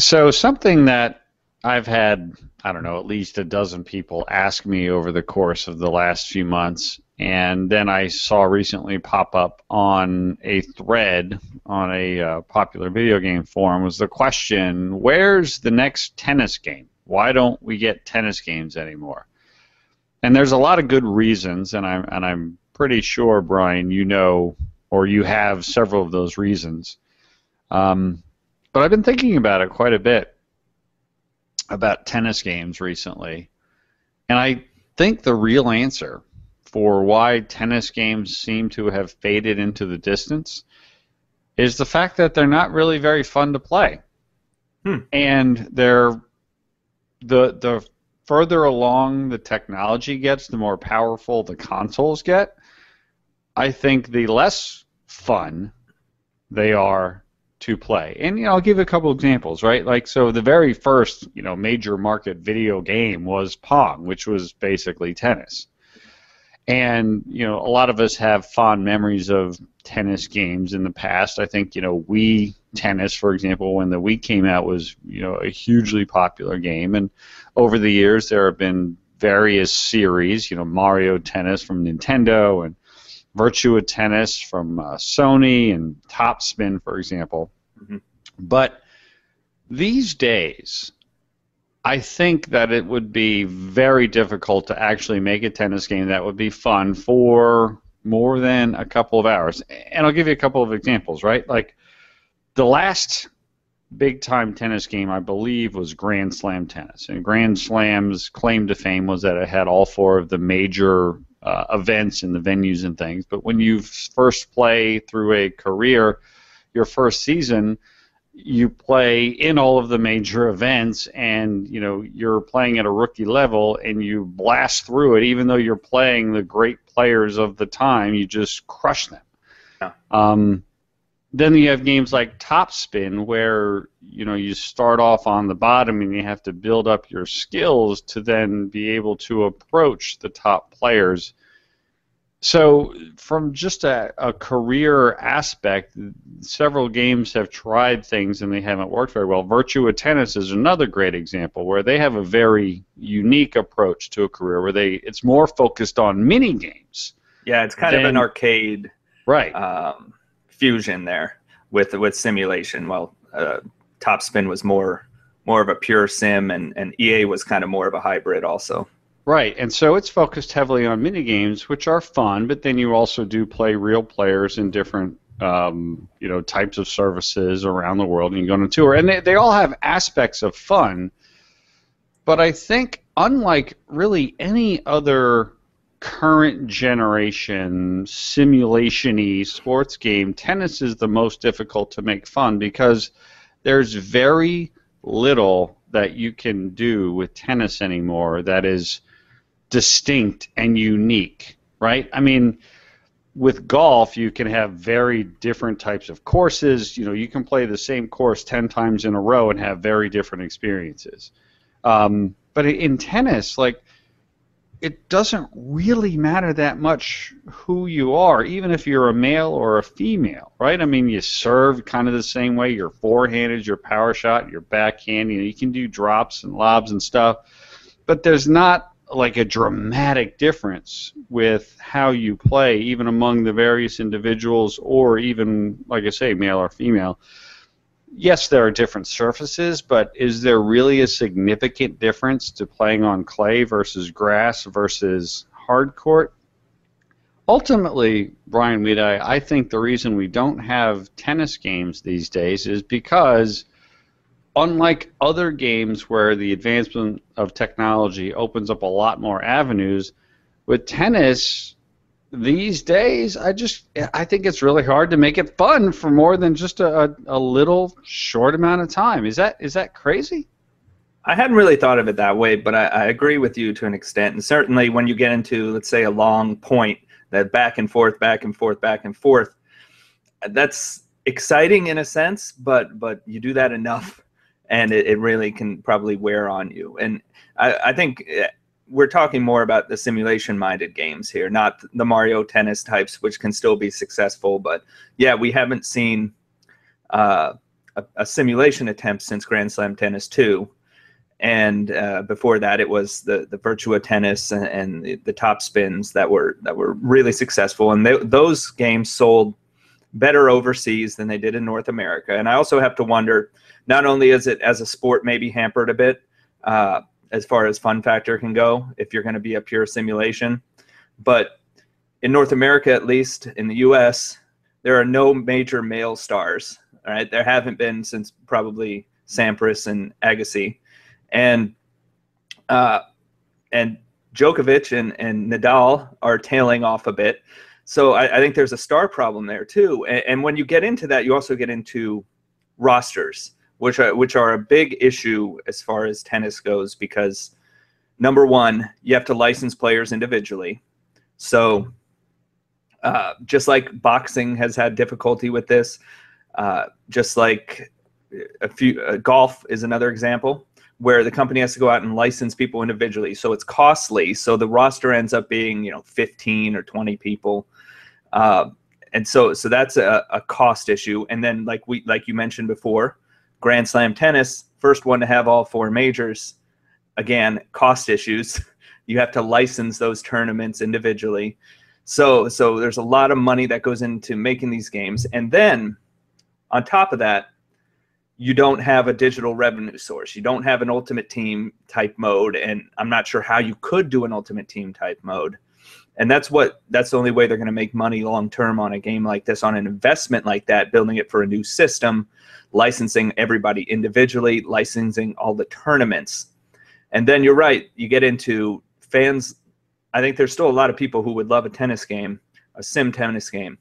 So something that I've had, I don't know, at least a dozen people ask me over the course of the last few months, and then I saw recently pop up on a thread on a popular video game forum was the question, where's the next tennis game? Why don't we get tennis games anymore? And there's a lot of good reasons, and I'm pretty sure, Brian, you know, or you have several of those reasons. But I've been thinking about it quite a bit, about tennis games recently, and I think the real answer for why tennis games seem to have faded into the distance is the fact that they're not really very fun to play. And the further along the technology gets, the more powerful the consoles get, I think the less fun they are to play. And I'll give a couple examples, right? Like, so the very first, major market video game was Pong, which was basically tennis. And, a lot of us have fond memories of tennis games in the past. I think, Wii Tennis, for example, when the Wii came out was, a hugely popular game. And over the years, there have been various series, Mario Tennis from Nintendo and Virtua Tennis from Sony and Top Spin, for example. Mm-hmm. But these days, I think that it would be very difficult to actually make a tennis game that would be fun for more than a couple of hours. And I'll give you a couple of examples, right? Like the last big-time tennis game, I believe, was Grand Slam tennis. And Grand Slam's claim to fame was that it had all four of the major events and the venues and things. But when you first play through a career, your first season, you play in all of the major events, and you're playing at a rookie level, and you blast through it. Even though you're playing the great players of the time, you just crush them. Yeah. Then you have games like Top Spin, where you start off on the bottom and you have to build up your skills to then be able to approach the top players. So from just a career aspect, several games have tried things and they haven't worked very well. Virtua Tennis is another great example where they have a very unique approach to a career where it's more focused on mini games. Yeah, it's kind of an arcade right fusion there with simulation. Well, Top Spin was more of a pure sim, and EA was kind of more of a hybrid also. Right, and so it's focused heavily on minigames, which are fun, but then you also do play real players in different types of services around the world, and you go on a tour. And they all have aspects of fun, but I think unlike really any other current generation simulation-y sports game, tennis is the most difficult to make fun because there's very little that you can do with tennis anymore that is distinct and unique, right? I mean, with golf, you can have very different types of courses. You can play the same course 10 times in a row and have very different experiences. But in tennis, it doesn't really matter that much who you are, even if you're a male or a female, right? I mean, you serve kind of the same way. Your forehand is your power shot, your backhand. You can do drops and lobs and stuff, but there's not like a dramatic difference with how you play, even among the various individuals, or even, like I say, male or female. Yes, there are different surfaces, but is there really a significant difference to playing on clay versus grass versus hard court? Ultimately, Brian Weed, I think the reason we don't have tennis games these days is because, unlike other games where the advancement of technology opens up a lot more avenues, with tennis these days, I think it's really hard to make it fun for more than just a little short amount of time. Is that crazy? I hadn't really thought of it that way, but I agree with you to an extent. And certainly when you get into, let's say, a long point, that back and forth, back and forth, back and forth, that's exciting in a sense, but you do that enough, and it really can probably wear on you. And I think we're talking more about the simulation-minded games here, not the Mario Tennis types, which can still be successful. But yeah, we haven't seen a simulation attempt since Grand Slam Tennis 2. And before that, it was the Virtua Tennis and the top spins that were really successful. And those games sold better overseas than they did in North America. And I also have to wonder, not only is it as a sport maybe hampered a bit as far as fun factor can go if you're going to be a pure simulation, but in North America, at least in the US, there are no major male stars. All right, there haven't been since probably Sampras and Agassi. And Djokovic and Nadal are tailing off a bit. So I think there's a star problem there too. And when you get into that, you also get into rosters, which are a big issue as far as tennis goes, because number one, you have to license players individually. So just like boxing has had difficulty with this, just like golf is another example, where the company has to go out and license people individually. So it's costly. So the roster ends up being, 15 or 20 people. And so that's a cost issue. And then like you mentioned before, Grand Slam Tennis, first one to have all 4 majors, again, cost issues. You have to license those tournaments individually. So there's a lot of money that goes into making these games. And then on top of that, you don't have a digital revenue source. You don't have an ultimate team type mode, and I'm not sure how you could do an ultimate team type mode. And that's the only way they're going to make money long term on a game like this, on an investment like that, building it for a new system, licensing everybody individually, licensing all the tournaments. And then you're right, you get into fans. I think there's still a lot of people who would love a tennis game, a sim tennis game,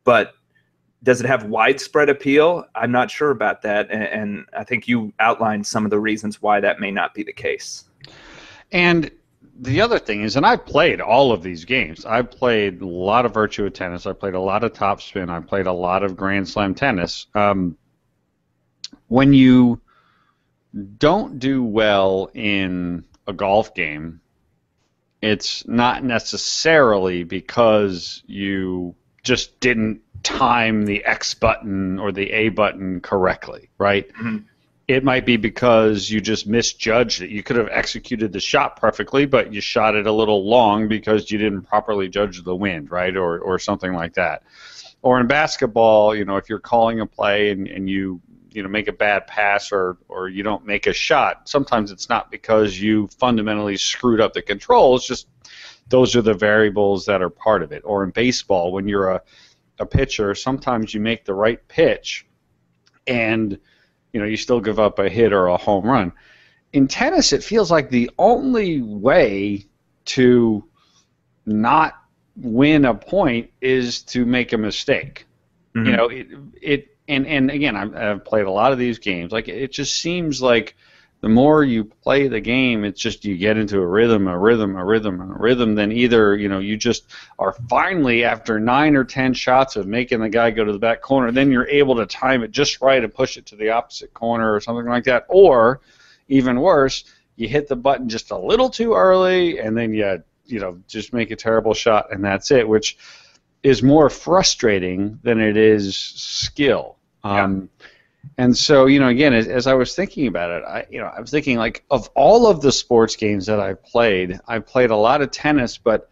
but does it have widespread appeal? I'm not sure about that, and I think you outlined some of the reasons why that may not be the case. And the other thing is, and I've played all of these games. I've played a lot of Virtua Tennis. I played a lot of Top Spin. I played a lot of Grand Slam Tennis. When you don't do well in a golf game, it's not necessarily because you just didn't time the X button or the A button correctly, right? Mm-hmm. It might be because you just misjudged it. You could have executed the shot perfectly, but you shot it a little long because you didn't properly judge the wind, right? Or something like that. Or in basketball, if you're calling a play and you make a bad pass or you don't make a shot, sometimes it's not because you fundamentally screwed up the control. It's just those are the variables that are part of it. Or in baseball, when you're a pitcher, sometimes you make the right pitch and you still give up a hit or a home run. In tennis, it feels like the only way to not win a point is to make a mistake. Mm-hmm. And again, I've played a lot of these games. Like, it just seems like the more you play the game, it's just you get into a rhythm, then either, you just are finally, after 9 or 10 shots of making the guy go to the back corner, then you're able to time it just right and push it to the opposite corner or something like that. Or, even worse, you hit the button just a little too early and then you just make a terrible shot and that's it, which is more frustrating than it is skill. Yeah. And so, again, as I was thinking about it, I was thinking, like, of all of the sports games that I've played a lot of tennis, but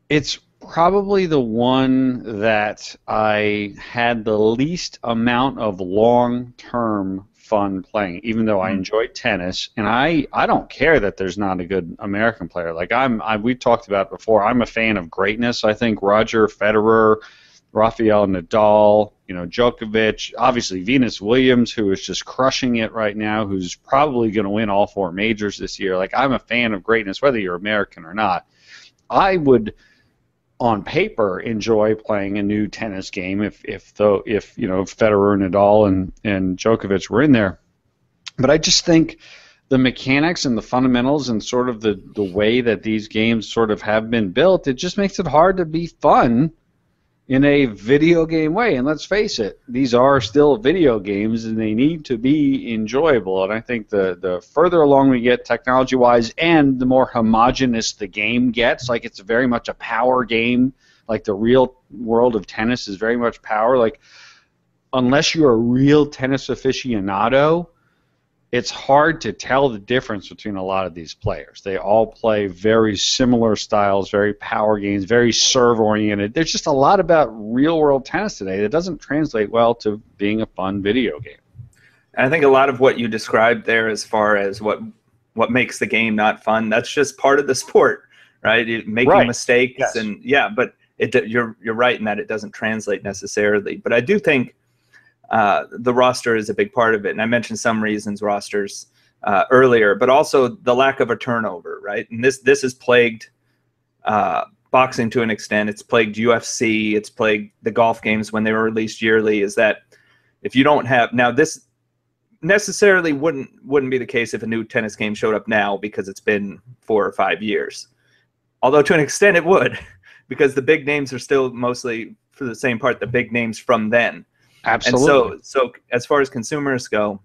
it's probably the one that I had the least amount of long-term fun playing, even though I enjoyed tennis. And I don't care that there's not a good American player. Like, we talked about it before, I'm a fan of greatness. I think Roger Federer, Rafael Nadal, Djokovic, obviously Venus Williams, who is just crushing it right now, who's probably going to win all 4 majors this year. Like, I'm a fan of greatness, whether you're American or not. I would, on paper, enjoy playing a new tennis game if Federer, Nadal, and Djokovic were in there. But I just think the mechanics and the fundamentals and sort of the way that these games sort of have been built, it just makes it hard to be fun in a video game way. And let's face it, these are still video games and they need to be enjoyable. And I think the further along we get technology-wise and the more homogenous the game gets, like, it's very much a power game, like the real world of tennis is very much power. Like, unless you're a real tennis aficionado, it's hard to tell the difference between a lot of these players. They all play very similar styles, very power games, very serve-oriented. There's just a lot about real-world tennis today that doesn't translate well to being a fun video game. And I think a lot of what you described there as far as what makes the game not fun, that's just part of the sport, right? Making mistakes. Yes. And yeah, but you're right in that it doesn't translate necessarily. But I do think the roster is a big part of it. And I mentioned some reasons rosters earlier, but also the lack of a turnover, right? And this has plagued boxing to an extent. It's plagued UFC. It's plagued the golf games when they were released yearly, is that if you don't have, now this necessarily wouldn't be the case if a new tennis game showed up now because it's been 4 or 5 years. Although to an extent it would, because the big names are still mostly, for the same part, the big names from then. Absolutely. And so as far as consumers go,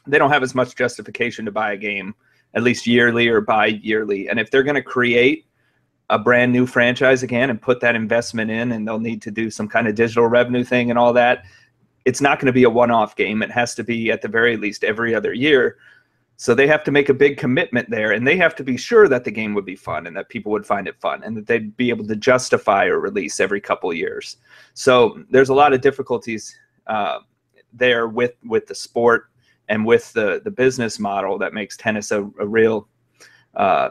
they don't have as much justification to buy a game, at least yearly or bi-yearly. And if they're going to create a brand new franchise again and put that investment in, and they'll need to do some kind of digital revenue thing and all that, it's not going to be a one-off game. It has to be at the very least every other year. So they have to make a big commitment there, and they have to be sure that the game would be fun and that people would find it fun and that they'd be able to justify a release every couple of years. So there's a lot of difficulties there with the sport and with the business model that makes tennis a real an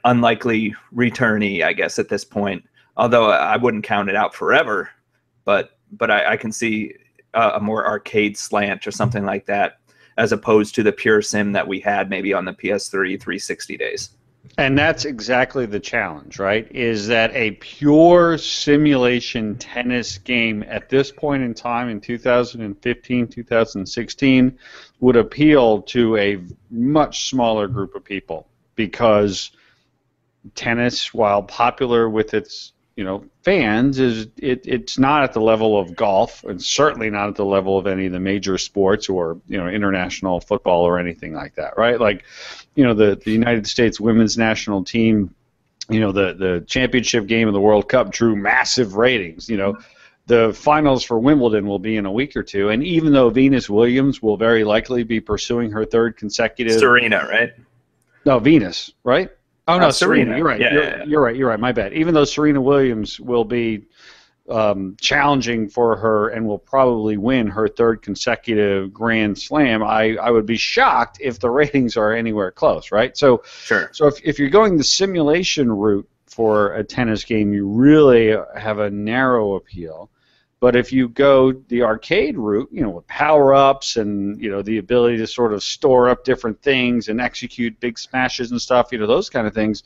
unlikely returnee, I guess, at this point. Although I wouldn't count it out forever, but I can see a more arcade slant or something like that, as opposed to the pure sim that we had maybe on the PS3 360 days. And that's exactly the challenge, right? Is that a pure simulation tennis game at this point in time in 2015, 2016 would appeal to a much smaller group of people, because tennis, while popular with its fans, it's not at the level of golf, and certainly not at the level of any of the major sports or international football or anything like that, right? Like, the United States women's national team, the championship game of the World Cup drew massive ratings. The finals for Wimbledon will be in a week or two, and even though Venus Williams will very likely be pursuing her third consecutive. Serena, right? No, Venus, right? Oh, no, Serena. You're right. Yeah, You're right. My bad. Even though Serena Williams will be challenging for her and will probably win her third consecutive Grand Slam, I would be shocked if the ratings are anywhere close, right? So, sure. So if you're going the simulation route for a tennis game, you really have a narrow appeal. But if you go the arcade route, with power-ups and, the ability to sort of store up different things and execute big smashes and stuff, those kind of things,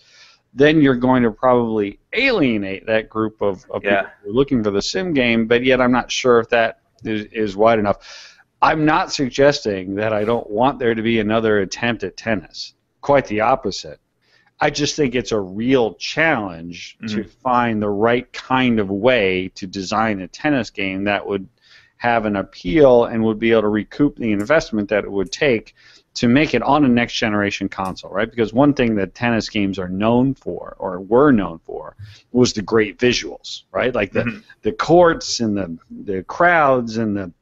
then you're going to probably alienate that group of people who are looking for the sim game, but yet I'm not sure if that is wide enough. I'm not suggesting that I don't want there to be another attempt at tennis. Quite the opposite. I just think it's a real challenge to find the right kind of way to design a tennis game that would have an appeal and would be able to recoup the investment that it would take to make it on a next generation console, right? Because one thing that tennis games are known for, or were known for, was the great visuals, right? Like the courts and the crowds and the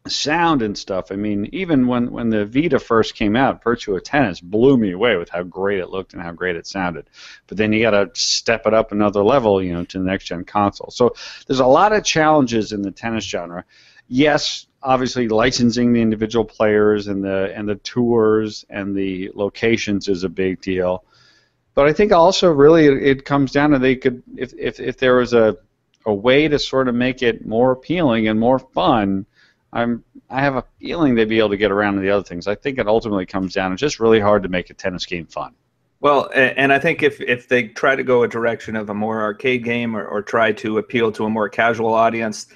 sound and stuff. I mean, even when the Vita first came out, Virtua Tennis blew me away with how great it looked and how great it sounded. But then you got to step it up another level, to the next gen console. So there's a lot of challenges in the tennis genre. Yes, obviously licensing the individual players and the tours and the locations is a big deal. But I think also really it comes down to they could, if there was a way to sort of make it more appealing and more fun, I have a feeling they'd be able to get around to the other things. I think it ultimately comes down to just really hard to make a tennis game fun. Well, and I think if they try to go a direction of a more arcade game or try to appeal to a more casual audience,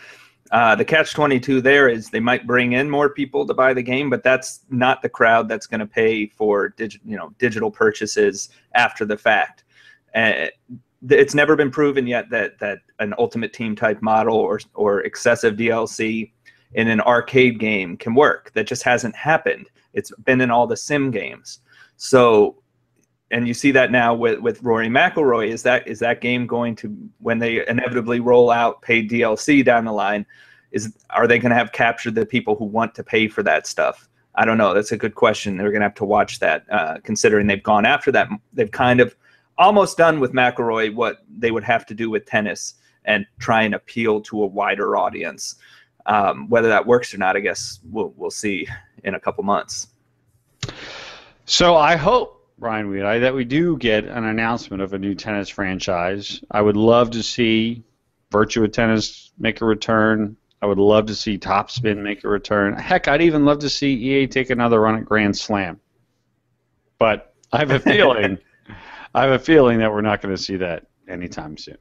the catch-22 there is they might bring in more people to buy the game, but that's not the crowd that's going to pay for digital purchases after the fact. It's never been proven yet that an Ultimate Team type model or excessive DLC in an arcade game can work. That just hasn't happened. It's been in all the sim games. So, and you see that now with Rory McIlroy. Is that game going to, when they inevitably roll out paid DLC down the line, Are they going to have captured the people who want to pay for that stuff? I don't know. That's a good question. They're going to have to watch that, considering they've gone after that. They've kind of almost done with McIlroy what they would have to do with tennis and try and appeal to a wider audience. Whether that works or not, I guess we'll see in a couple months. So I hope, Brian Weed, that we do get an announcement of a new tennis franchise. I would love to see Virtua Tennis make a return. I would love to see Topspin make a return. Heck, I'd even love to see EA take another run at Grand Slam. But I have a feeling that we're not going to see that anytime soon.